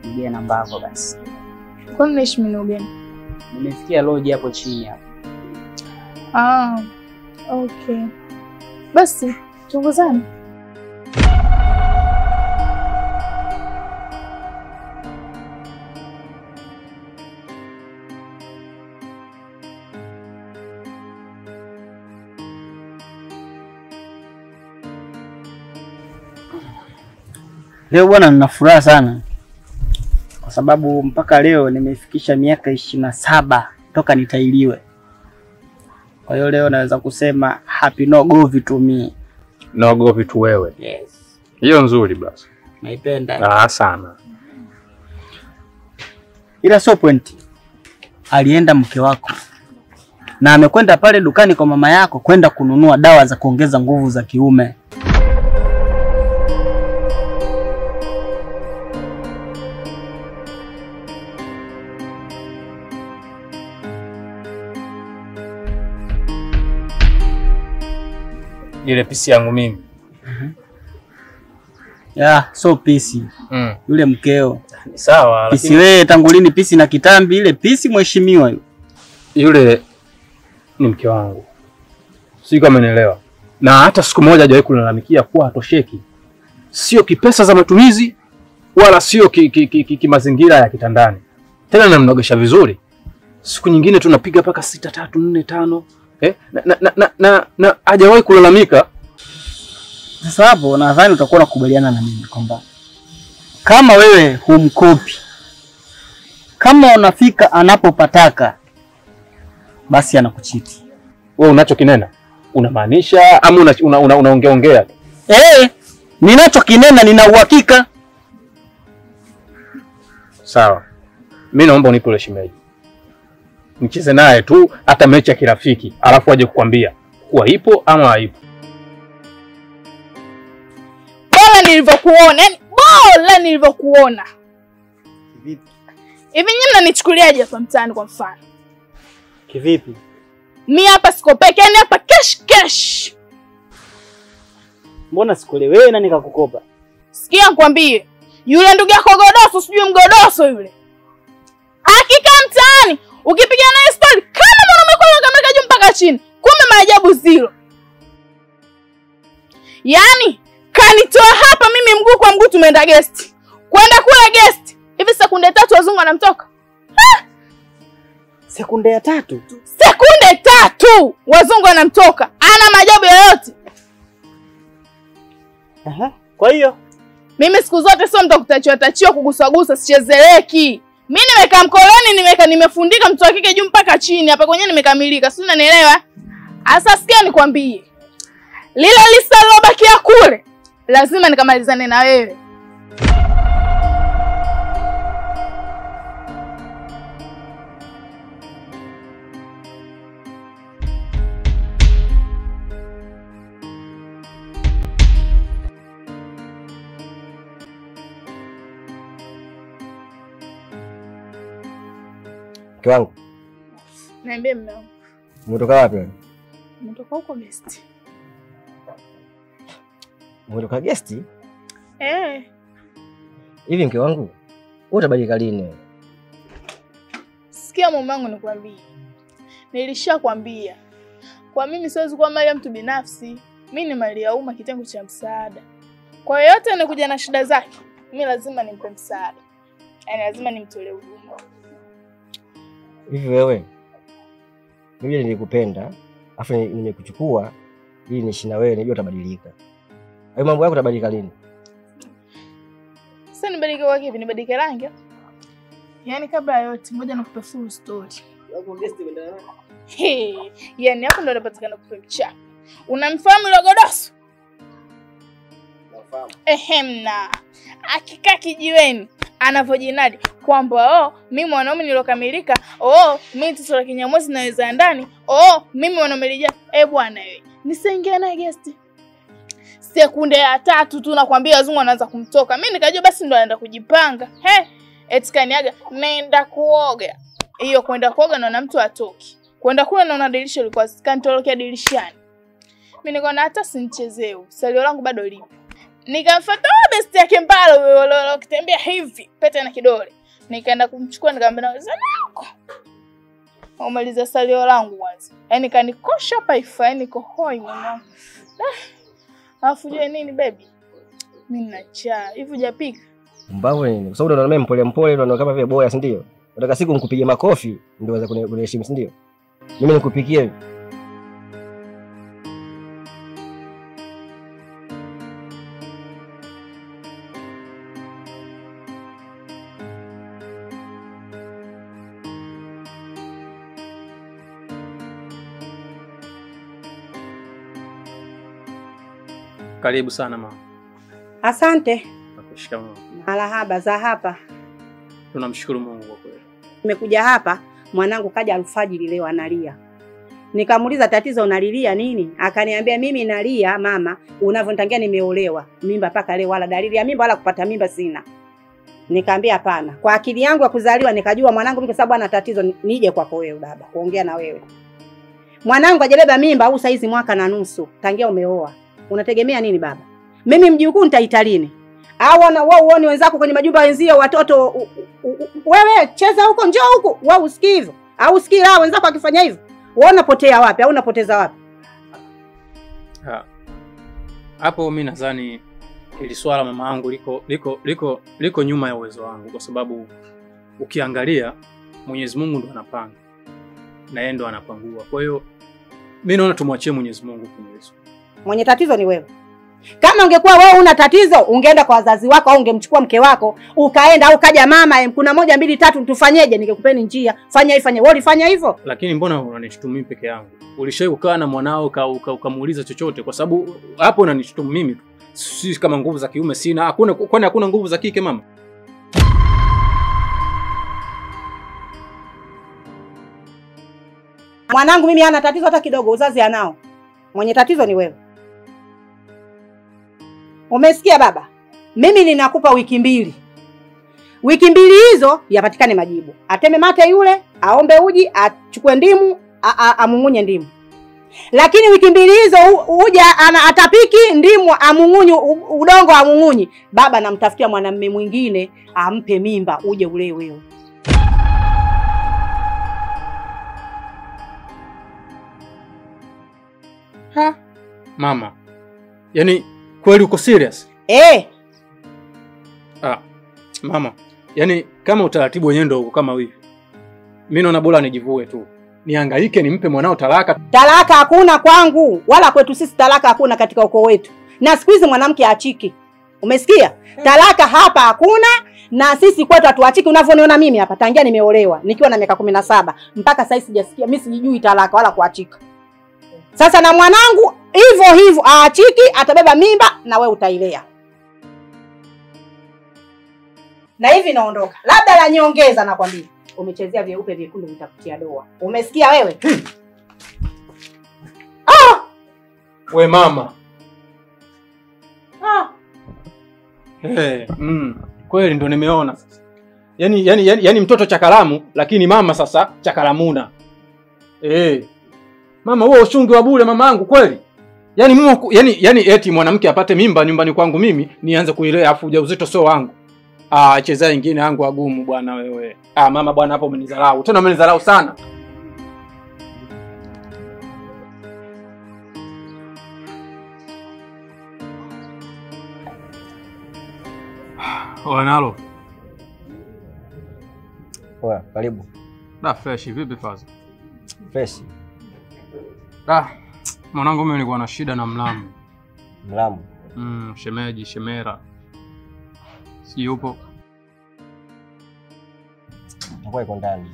Nigie namba yako basi. Kwa nini unaishi mimi ugeni? Nimefikia lodge hapo chini hapo. Okay. Basi, tuongozane. Leo bwana nina furaha sana. Kwa sababu mpaka leo nimefikisha miaka 27 toka nitailiwe. Kwa hiyo leo naweza kusema happy no go to me. No go to wewe. Yes. Hiyo nzuri basi. Naipenda. Sana. Ila sio point. Alienda mke wako. Na amekwenda pale dukani kwa mama yako kwenda kununua dawa za kuongeza nguvu za kiume. Ile pisi yangu mimi. So pisi. Yule mkeo. Sawa, pisi lakini wewe tangu lini pisi na kitambi ile pisi mheshimiwa yule ni mke wangu. Sio kama umeelewa. Na hata siku moja hajawahi kulalamikia kuwa hatosheki. Sio kipesa za matumizi wala sio kimazingira ya kitandani. Tena namnogesha vizuri. Siku nyingine tunapiga paka 6 3 4 5 na hajawahi kulalamika. Sasa hapo nadhani utakuwa unakubaliana na mimi kwamba kama wewe humkopi, kama unafika anapopataka, basi anakuchiti. Wewe unachokinena unamaanisha ama unaongea? Ninachokinena nina uhakika. Sawa. Mimi naomba unipe ile shimeji. Mcheze naye tu hata mechi ya kirafiki, alafu aje kukwambia kuwa ipo ama haipo. Bora nilivyokuona. Kivipi? Hivi nyinyi mnanichukuliaje hapa mtaani kwa mfano? Kivipi? Mimi hapa sikopeke, yani hapa cash. Mbona sikuelewi na nikakukopa? Sikia nikwambie, yule ndugu yako Godoso, sijui Mgodoso yule. Hakika mtaani, ukipiga naye story kama mwanaume kwa kamera juu mpaka chini, kumbe maajabu zero. Yaani, kanitoa hapa mimi mguu kwa mguu tumeenda guest. Kwenda kula guest. Hivi sekunde 3 wazungu wanamtoka. Sekunde 3? Sekunde 3 wazungu wanamtoka. Ana maajabu yoyote. Kwa hiyo mimi siku zote sio mtu kutachiwa kuguswa sichezeleki. Mimi nimekaa mkoloni, nimefundika mtu wa kike juu mpaka chini, hapa kwenye nimekamilika. Si unanielewa? Asa sikia nikwambie. Lile lisalobakia kule, lazima nikamalizane na wewe. Mke wangu. Niambie mume wangu. Umetoka wapi wewe? Umetoka huko guest. Umetoka guest? Hivi mke wangu, wewe utabadilika lini? Sikia mume wangu nikwambie. Nilishakwambia. Kwa mimi siwezi kuwa mali ya mtu binafsi. Mimi ni mali ya umma, kitengo cha msaada. Kwa yote anakuja na shida zake, mimi lazima nimpe msaada. Yaani lazima nimtolee huduma. Hivi wewe, mimi nilikupenda, afu nimekuchukua ili niishi na wewe, nijua utabadilika. Hayo mambo yako utabadilika lini? Sasa nibadilike kwa kipi? Nibadilike rangi? Yaani kabla ya yote, ngoja nikupe full story. Wako guest kwenda nani? Yaani hapo ndo unapatikana kupe mchana. Unamfahamu yule Godoso? Nafahamu. Na akikaa kijiweni anavojinadi kwamba mimi mwanaume nilokamilika, mimi mtoto wa Kinyamwezi naweza ndani, mimi mwanaume lija. Bwana wewe, nisaingia naye guest. Sekunde ya 3 tu nakwambia wazungu wanaanza kumtoka. Mimi nikajua basi ndo anaenda kujipanga. Eti kaniaga naenda kuoga. Hiyo kwenda kuoga na mtu atoki. Kwenda kula naona dirisha lilikuwa kantorokea dirishani. Mimi nikaona hata sinichezeo. Salio langu bado lipo. Nikamfuata besti yake Mbalo kitembea hivi, pete na kidole. Nikaenda kumchukua nikamwambia naweza nako. Umaliza salio langu kwanza. Yaani kanikosha hapa ifa, niko hoi mwanangu. Alafu je nini baby? Mimi ninachaa. Hivi hujapika? Mbavu nini? Kwa sababu unaona mpole mpole ndio kama vile boya, si ndio? Nataka siku nikupige makofi ndio uweze kuniheshimu, si ndio? Mimi nikupikie. Karibu sana mama. Asante. Nakushukuru. Marahaba za hapa. Tunamshukuru Mungu kwa kweli. Nimekuja hapa, mwanangu kaja alfajiri leo analia. Nikamuuliza tatizo unalilia nini? Akaniambia mimi nalia mama, unavyonitangia nimeolewa. Mimba paka leo wala dalili ya mimba wala kupata mimba sina. Nikamwambia hapana. Kwa akili yangu ya kuzaliwa nikajua mwanangu kwa sababu ana tatizo nije kwako wewe baba, kuongea na wewe. Mwanangu hajabeba mimba au saizi mwaka na nusu, tangia umeoa. Unategemea nini baba? Mimi mjukuu nitaita lini? Au na wao uone wenzako kwenye majumba wenzio watoto wewe cheza huko njoo huko, wao usikii hivyo. Au usikii hao wenzako akifanya hivyo? Wewe unapotea wapi au unapoteza wapi? Hapo mimi nadhani ili swala mama yangu liko nyuma ya uwezo wangu, kwa sababu ukiangalia Mwenyezi Mungu ndo anapanga na yeye ndo anapangua. Kwa hiyo mimi naona tumwachie Mwenyezi Mungu kumweza. Mwenye tatizo ni wewe. Kama ungekuwa wewe una tatizo, ungeenda kwa wazazi wako au ungemchukua mke wako, ukaenda au kaja mama, kuna 1 2 3 tufanyeje ningekupeni njia. Fanya hivi fanya. Wewe ulifanya hivyo? Lakini mbona unanishutumu mimi peke yangu? Ulishawahi kukaa na mwanao ukamuuliza chochote? Kwa sababu hapo unanishutumu mimi tu. Si kama nguvu za kiume sina. Hakuna nguvu za kike mama. Mwanangu mimi hana tatizo hata kidogo, uzazi anao. Mwenye tatizo ni wewe. Umesikia baba? Mimi ninakupa wiki 2. Wiki 2 hizo yapatikane majibu. Ateme mate yule, aombe uji, achukue ndimu, amungunye ndimu. Lakini wiki 2 hizo uja atapiki ndimu, amungunye udongo amungunye. Baba namtafutia mwanamume mwingine ampe mimba uje ule wewe. Mama. Yaani kweli uko serious? Mama. Yaani kama utaratibu wenyewe ndio uko kama hivi. Mimi naona bora nijivue tu. Nihangaike nimpe mwanao talaka. Talaka hakuna kwangu, wala kwetu sisi talaka hakuna katika ukoo wetu. Na siku hizi mwanamke achiki. Umesikia? Talaka hapa hakuna na sisi kwetu hatuachiki. Unavyoniona mimi hapa tangia nimeolewa nikiwa na miaka 17 mpaka sasa sijasikia, mimi sijui talaka wala kuachika. Sasa na mwanangu hivyo aachiki, atabeba mimba na wewe utailea. Na hivi naondoka. Labda la nyongeza nakwambia. Umechezea vyeupe vyekundu vitakutia doa. Umesikia wewe? We mama. Kweli ndo nimeona sasa. Yaani mtoto chakalamu lakini mama sasa chakalamuna. Mama wewe ushungi wa bure mamangu kweli. Yaani eti mwanamke apate mimba nyumbani kwangu mimi nianze kuilea afu ujauzito sio wangu. Cheza nyingine yangu agumu bwana wewe. Mama bwana hapo umenidharau. Tena umenidharau sana. Wanalo. Oya, karibu. Fresh vipi faza? Fresh. Mwanangu mimi nilikuwa na shida na Mlamu. Mlamu? Shemeji, Shemera. Si yupo? Nakuwa iko ndani.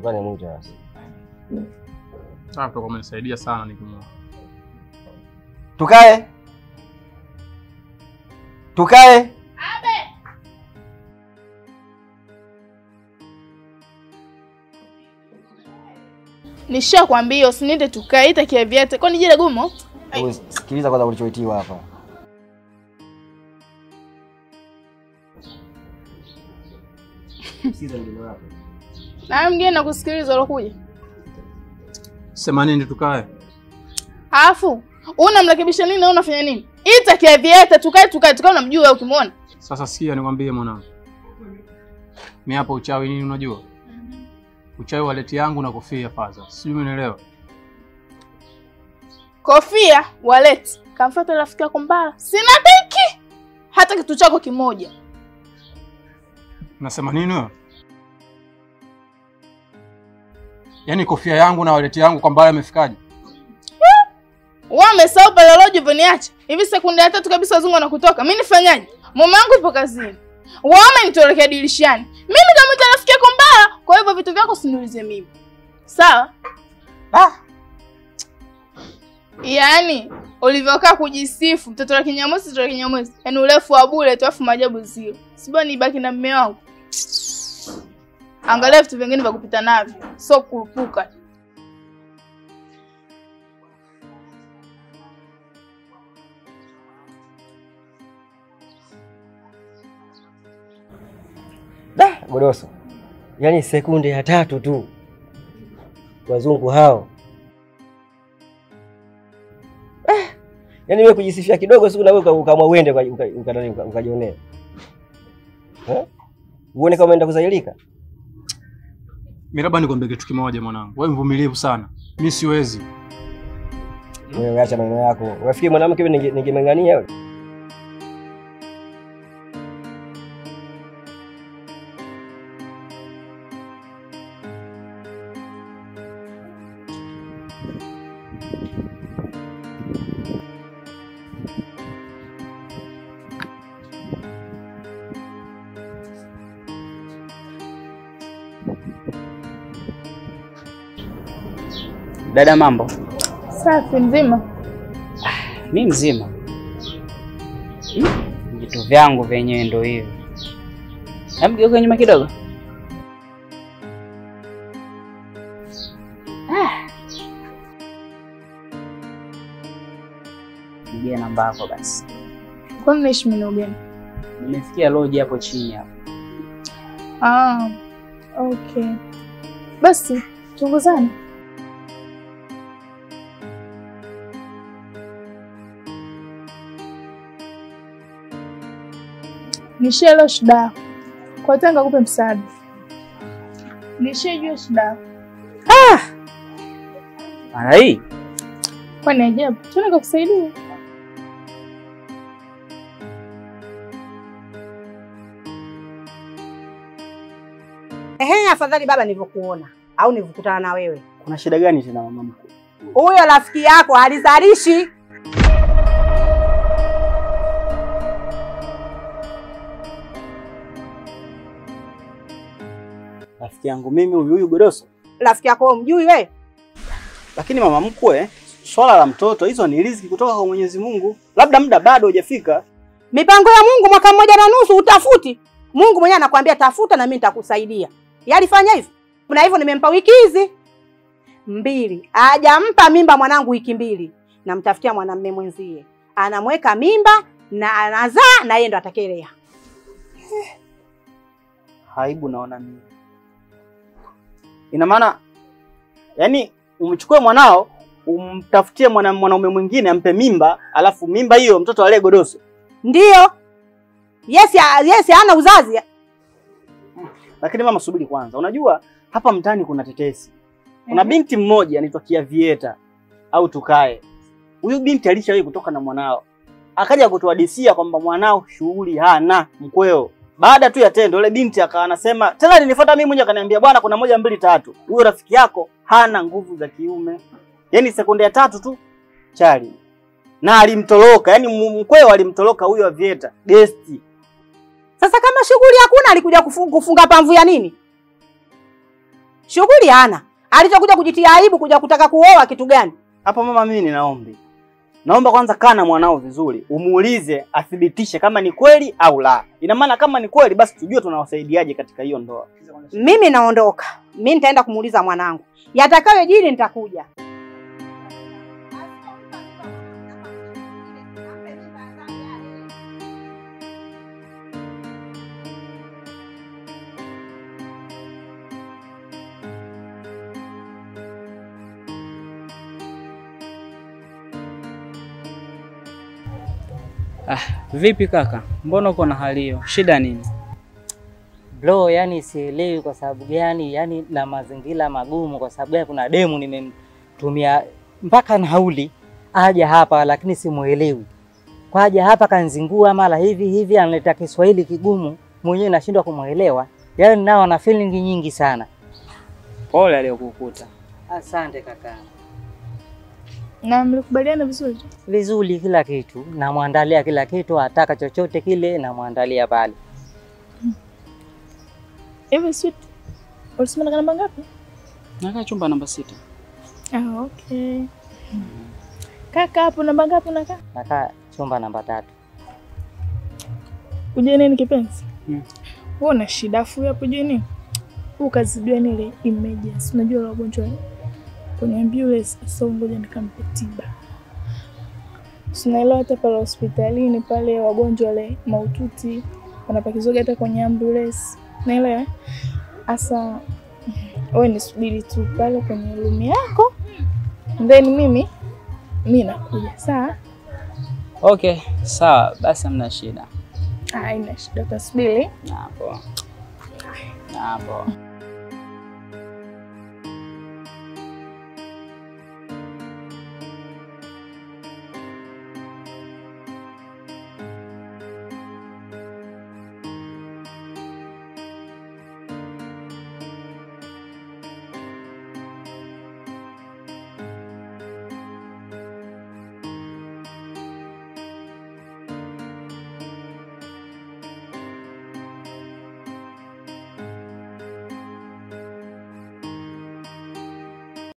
Kwani mwito basi. Tutakuwa umenisaidia sana nikimwona. Tukae. Nishakwambia usiniite tukaita kia viatu. Kwani jile gumo? Sikiliza kwanza ulichoitiwa hapa. Sikiza ndio hapo. Na mgeni nakusikiliza ulokuja. Sema nini tukae? Alafu unamrekebisha nini na unafanya nini? Ita Kiavieta tukae unamjua wewe ukimwona. Sasa sikia nikwambie mwanangu. Mimi hapa uchawi nini unajua? Uchawi waleti yangu na kofia faza. Sijui umeelewa. Kofia waleti. Kamfuata rafiki yako Mbala. Sina tiki. Hata kitu chako kimoja. Unasema nini wewe? Yaani kofia yangu na waleti yangu kwa Mbala imefikaje? Wewe umesahau pale leo jivoniacha. Hivi sekunde ya 3 kabisa wazungu wanakutoka. Mimi nifanyaje? Mume wangu yupo kazini. Wewe umenitolekea dirishani. Mimi nitamwita rafiki yako Mbala. Kwa hivyo vitu vyako usiniulize mimi. Sawa? Yaani ulivyokaa kujisifu mtoto wa Kinyamwezi, yaani urefu wa bure tu afu maajabu zio. Sibona nibaki na mume wangu. Angalia vitu vingine vya kupita navyo, sio kurupuka. Godoso. Yaani sekunde ya 3 tu. Wazungu hao. Yaani wewe kujisifia kidogo siku na wewe ukaamua uende ukajionea. Uone kama unaenda kuzailika. Mimi labda nikwambie kitu kimoja mwanangu. Wewe mvumilivu sana. Mimi siwezi. Wewe acha maneno yako. Unafikiri mwanamke wewe ningemengania yule? Dada mambo? Safi mzima. Mimi mzima. Vitu vyangu vyenyewe ndio hivi. Hebu geuka nyuma kidogo. Nigie namba yako basi. Kwani unaishi mimi gani? Nimefikia lodge hapo chini hapo. Okay. Basi tungozane. Nishelo shida. Kwa tanga kupe msaada. Nishejua shida. Mara hii. Kwani ajabu? Tunataka kusaidia. Afadhali baba nilivyokuona au nilivyokutana na wewe. Kuna shida gani tena mama mkuu? Huyo rafiki yako halizalishi. Rafiki yangu mimi huyu Godoso. Rafiki yako umjui wewe? Lakini mama mkwe, swala la mtoto hizo ni riziki kutoka kwa Mwenyezi Mungu. Labda muda bado hujafika. Mipango ya Mungu 1.5 utafuti. Mungu mwenyewe anakuambia tafuta na mimi nitakusaidia. Yalifanya hivyo. Na hivyo nimempa wiki hizi 2. Hajampa mimba mwanangu wiki 2. Namtafutia mwanamume mwenzie. Anamweka mimba na anazaa na yeye ndo atakelea. Haibu naona mimi. Ina maana yani umchukue mwanao umtafutie mwanaume mwingine ampe mimba, alafu mimba hiyo mtoto alee Godoso. Ndio. Yes hana uzazi. Lakini mama subiri kwanza. Unajua hapa mtaani kuna tetesi. Kuna binti mmoja anaitwa Kiavieta au Tukae. Huyu binti alishawahi kutoka na mwanao. Akaja kutuhadisia kwamba mwanao shughuli hana mkweo. Baada tu ya tendo yule binti akawa anasema, tena alinifuata mimi mwenyewe akaniambia bwana kuna 1 2 3. Huyo rafiki yako hana nguvu za kiume. Yaani sekunde ya 3 tu chali. Na alimtoroka, yaani mkweo alimtoroka huyo Avieta, Desti. Sasa kama shughuli hakuna alikuja kufunga pamvu ya nini? Shughuli hana. Alichokuja kujitia aibu kuja kutaka kuoa kitu gani? Hapo mama mimi ninaombi. Naomba kwanza kana mwanao vizuri, umuulize athibitishe kama ni kweli au la. Ina maana kama ni kweli basi tujue tunawasaidiaje katika hiyo ndoa. Mimi naondoka. Mimi nitaenda kumuuliza mwanangu. Yatakayojiri nitakuja. Vipi kaka? Mbona uko na hali hiyo? Shida nini? Bro, yani sielewi kwa sababu gani, yani na mazingira magumu kwa sababu gani kuna demu nimemtumia mpaka nauli aje hapa lakini simuelewi. Kwa aje hapa kanzingua mara hivi analeta Kiswahili kigumu, mwenyewe nashindwa kumuelewa. Yaani nao na feeling nyingi sana. Pole aliyokukuta. Asante kaka. Na mlikubaliana vizuri? Vizuri kila kitu, namwandalia kila kitu, ataka chochote kile namwandalia pale. Hivi sweet. Ulisema namba ngapi? Nakaa chumba namba 6. Okay. Kaka hapo namba ngapi unakaa? Nakaa chumba namba 3. Uje nini kipenzi? Wewe una shida afu hapo je nini? Ukazidiwa nile emergency. Unajua la ugonjwa kwenye ambulance, sasa ngoja nikampe tiba. Sinaelewa hata pale hospitalini pale wagonjwa wale mahututi wanapakizoga hata kwenye ambulance. Naelewa? Asa wewe nisubiri tu pale kwenye room yako. Then mimi nakuja, sawa? Okay, sawa. Basi hamna shida. Haina shida, tasubiri. Hapo.